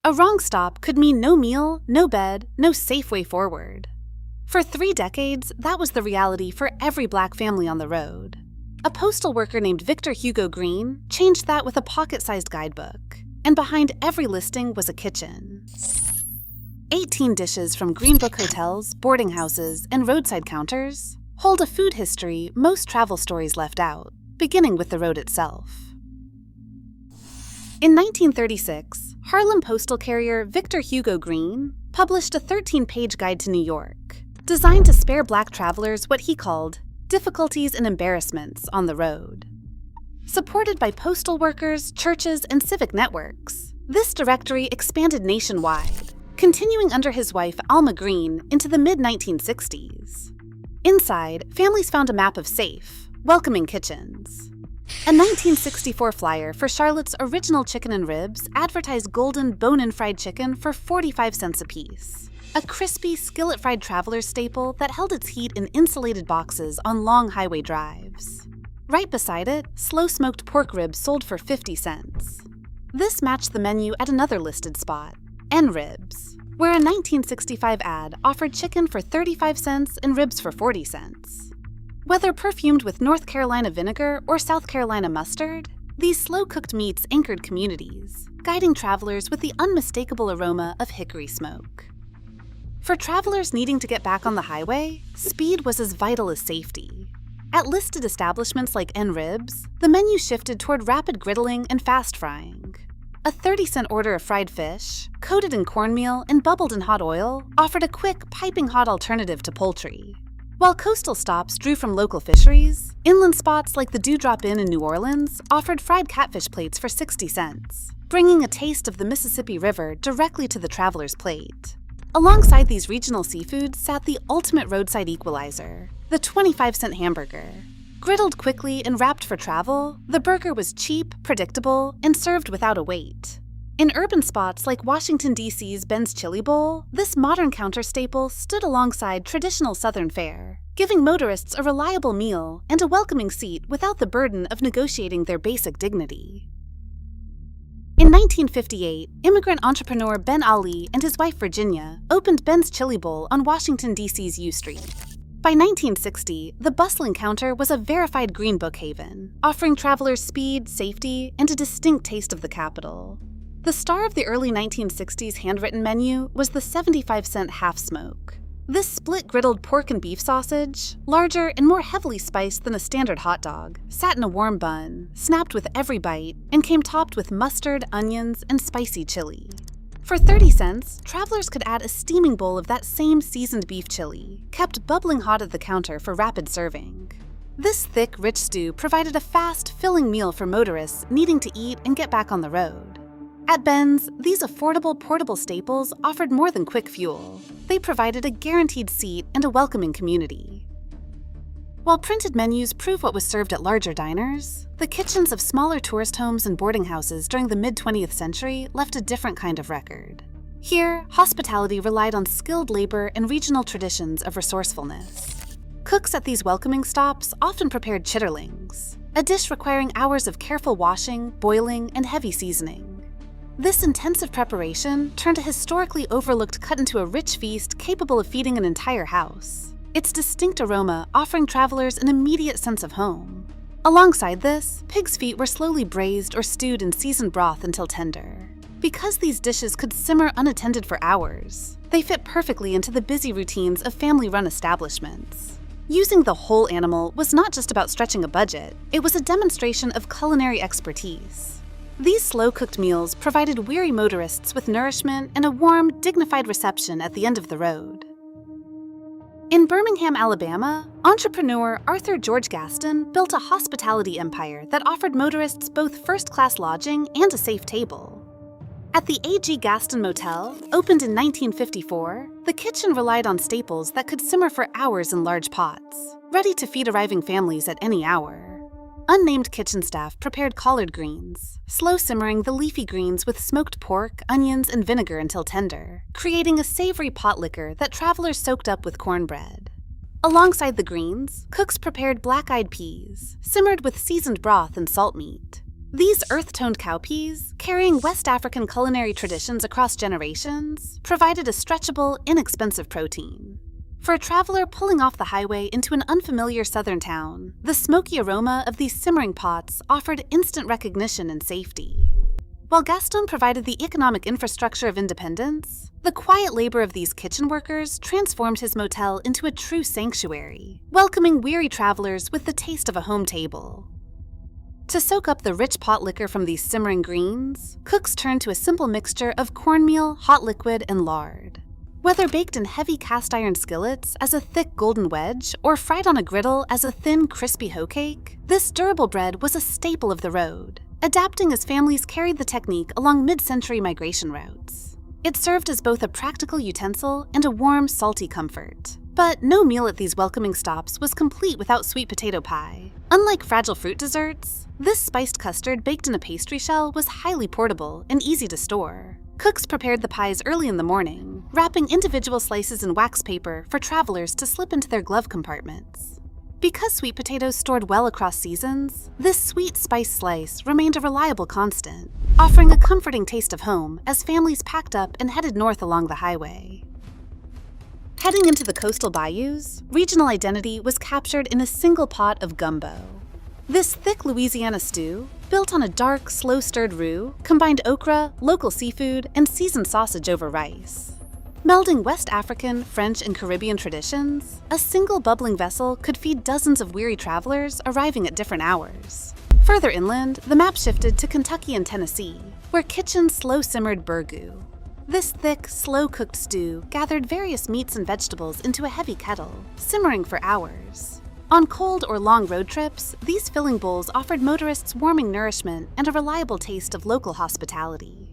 A wrong stop could mean no meal, no bed, no safe way forward. For 3 decades, that was the reality for every Black family on the road. A postal worker named Victor Hugo Green changed that with a pocket-sized guidebook, and behind every listing was a kitchen. 18 dishes from Green Book hotels, boarding houses, and roadside counters hold a food history most travel stories left out, beginning with the road itself. In 1936, Harlem postal carrier Victor Hugo Green published a 13-page guide to New York, designed to spare Black travelers what he called difficulties and embarrassments on the road. Supported by postal workers, churches, and civic networks, this directory expanded nationwide, continuing under his wife Alma Green into the mid-1960s. Inside, families found a map of safe, welcoming kitchens. A 1964 flyer for Charlotte's Original Chicken and Ribs advertised golden bone-in fried chicken for 45 cents apiece, a crispy skillet-fried traveler's staple that held its heat in insulated boxes on long highway drives. Right beside it, slow-smoked pork ribs sold for 50 cents. This matched the menu at another listed spot, N Ribs, where a 1965 ad offered chicken for 35 cents and ribs for 40 cents. Whether perfumed with North Carolina vinegar or South Carolina mustard, these slow-cooked meats anchored communities, guiding travelers with the unmistakable aroma of hickory smoke. For travelers needing to get back on the highway, speed was as vital as safety. At listed establishments like N Ribs, the menu shifted toward rapid griddling and fast frying. A 30-cent order of fried fish, coated in cornmeal and bubbled in hot oil, offered a quick, piping hot alternative to poultry. While coastal stops drew from local fisheries, inland spots like the Dewdrop Inn in New Orleans offered fried catfish plates for 60 cents, bringing a taste of the Mississippi River directly to the traveler's plate. Alongside these regional seafoods sat the ultimate roadside equalizer, the 25-cent hamburger. Griddled quickly and wrapped for travel, the burger was cheap, predictable, and served without a wait. In urban spots like Washington, D.C.'s Ben's Chili Bowl, this modern counter staple stood alongside traditional Southern fare, giving motorists a reliable meal and a welcoming seat without the burden of negotiating their basic dignity. In 1958, immigrant entrepreneur Ben Ali and his wife Virginia opened Ben's Chili Bowl on Washington, D.C.'s U Street. By 1960, the bustling counter was a verified Green Book haven, offering travelers speed, safety, and a distinct taste of the capital. The star of the early 1960s handwritten menu was the 75-cent half smoke. This split griddled pork and beef sausage, larger and more heavily spiced than a standard hot dog, sat in a warm bun, snapped with every bite, and came topped with mustard, onions, and spicy chili. For 30 cents, travelers could add a steaming bowl of that same seasoned beef chili, kept bubbling hot at the counter for rapid serving. This thick, rich stew provided a fast, filling meal for motorists needing to eat and get back on the road. At Ben's, these affordable, portable staples offered more than quick fuel. They provided a guaranteed seat and a welcoming community. While printed menus prove what was served at larger diners, the kitchens of smaller tourist homes and boarding houses during the mid-20th century left a different kind of record. Here, hospitality relied on skilled labor and regional traditions of resourcefulness. Cooks at these welcoming stops often prepared chitterlings, a dish requiring hours of careful washing, boiling, and heavy seasoning. This intensive preparation turned a historically overlooked cut into a rich feast capable of feeding an entire house, its distinct aroma offering travelers an immediate sense of home. Alongside this, pig's feet were slowly braised or stewed in seasoned broth until tender. Because these dishes could simmer unattended for hours, they fit perfectly into the busy routines of family-run establishments. Using the whole animal was not just about stretching a budget, it was a demonstration of culinary expertise. These slow-cooked meals provided weary motorists with nourishment and a warm, dignified reception at the end of the road. In Birmingham, Alabama, entrepreneur Arthur George Gaston built a hospitality empire that offered motorists both first-class lodging and a safe table. At the A.G. Gaston Motel, opened in 1954, the kitchen relied on staples that could simmer for hours in large pots, ready to feed arriving families at any hour. Unnamed kitchen staff prepared collard greens, slow-simmering the leafy greens with smoked pork, onions, and vinegar until tender, creating a savory pot liquor that travelers soaked up with cornbread. Alongside the greens, cooks prepared black-eyed peas, simmered with seasoned broth and salt meat. These earth-toned cowpeas, carrying West African culinary traditions across generations, provided a stretchable, inexpensive protein. For a traveler pulling off the highway into an unfamiliar southern town, the smoky aroma of these simmering pots offered instant recognition and safety. While Gaston provided the economic infrastructure of independence, the quiet labor of these kitchen workers transformed his motel into a true sanctuary, welcoming weary travelers with the taste of a home table. To soak up the rich pot liquor from these simmering greens, cooks turned to a simple mixture of cornmeal, hot liquid, and lard. Whether baked in heavy cast-iron skillets as a thick golden wedge or fried on a griddle as a thin, crispy hoe cake, this durable bread was a staple of the road, adapting as families carried the technique along mid-century migration routes. It served as both a practical utensil and a warm, salty comfort. But no meal at these welcoming stops was complete without sweet potato pie. Unlike fragile fruit desserts, this spiced custard baked in a pastry shell was highly portable and easy to store. Cooks prepared the pies early in the morning, wrapping individual slices in wax paper for travelers to slip into their glove compartments. Because sweet potatoes stored well across seasons, this sweet spice slice remained a reliable constant, offering a comforting taste of home as families packed up and headed north along the highway. Heading into the coastal bayous, regional identity was captured in a single pot of gumbo. This thick Louisiana stew, built on a dark, slow-stirred roux, combined okra, local seafood, and seasoned sausage over rice. Melding West African, French, and Caribbean traditions, a single bubbling vessel could feed dozens of weary travelers arriving at different hours. Further inland, the map shifted to Kentucky and Tennessee, where kitchens slow-simmered burgoo. This thick, slow-cooked stew gathered various meats and vegetables into a heavy kettle, simmering for hours. On cold or long road trips, these filling bowls offered motorists warming nourishment and a reliable taste of local hospitality.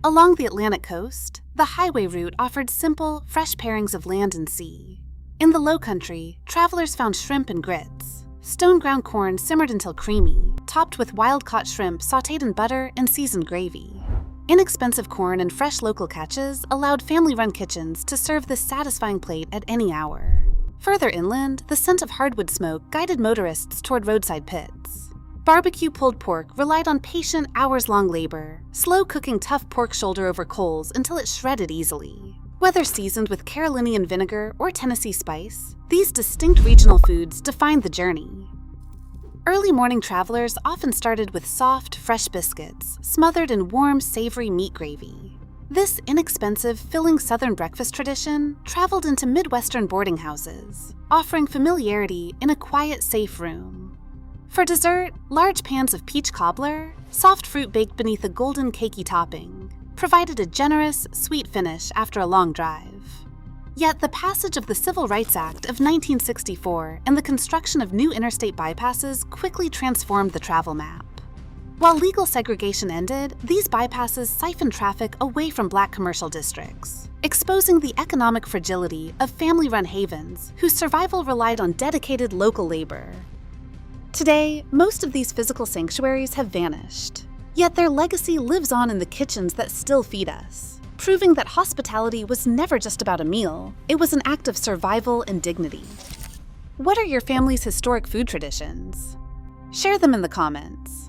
Along the Atlantic coast, the highway route offered simple, fresh pairings of land and sea. In the Lowcountry, travelers found shrimp and grits, stone-ground corn simmered until creamy, topped with wild-caught shrimp sautéed in butter and seasoned gravy. Inexpensive corn and fresh local catches allowed family-run kitchens to serve this satisfying plate at any hour. Further inland, the scent of hardwood smoke guided motorists toward roadside pits. Barbecue pulled pork relied on patient, hours-long labor, slow cooking tough pork shoulder over coals until it shredded easily. Whether seasoned with Carolinian vinegar or Tennessee spice, these distinct regional foods defined the journey. Early morning travelers often started with soft, fresh biscuits, smothered in warm, savory meat gravy. This inexpensive, filling Southern breakfast tradition traveled into Midwestern boarding houses, offering familiarity in a quiet, safe room. For dessert, large pans of peach cobbler, soft fruit baked beneath a golden cakey topping, provided a generous, sweet finish after a long drive. Yet the passage of the Civil Rights Act of 1964 and the construction of new interstate bypasses quickly transformed the travel map. While legal segregation ended, these bypasses siphoned traffic away from Black commercial districts, exposing the economic fragility of family-run havens whose survival relied on dedicated local labor. Today, most of these physical sanctuaries have vanished, yet their legacy lives on in the kitchens that still feed us, proving that hospitality was never just about a meal, it was an act of survival and dignity. What are your family's historic food traditions? Share them in the comments.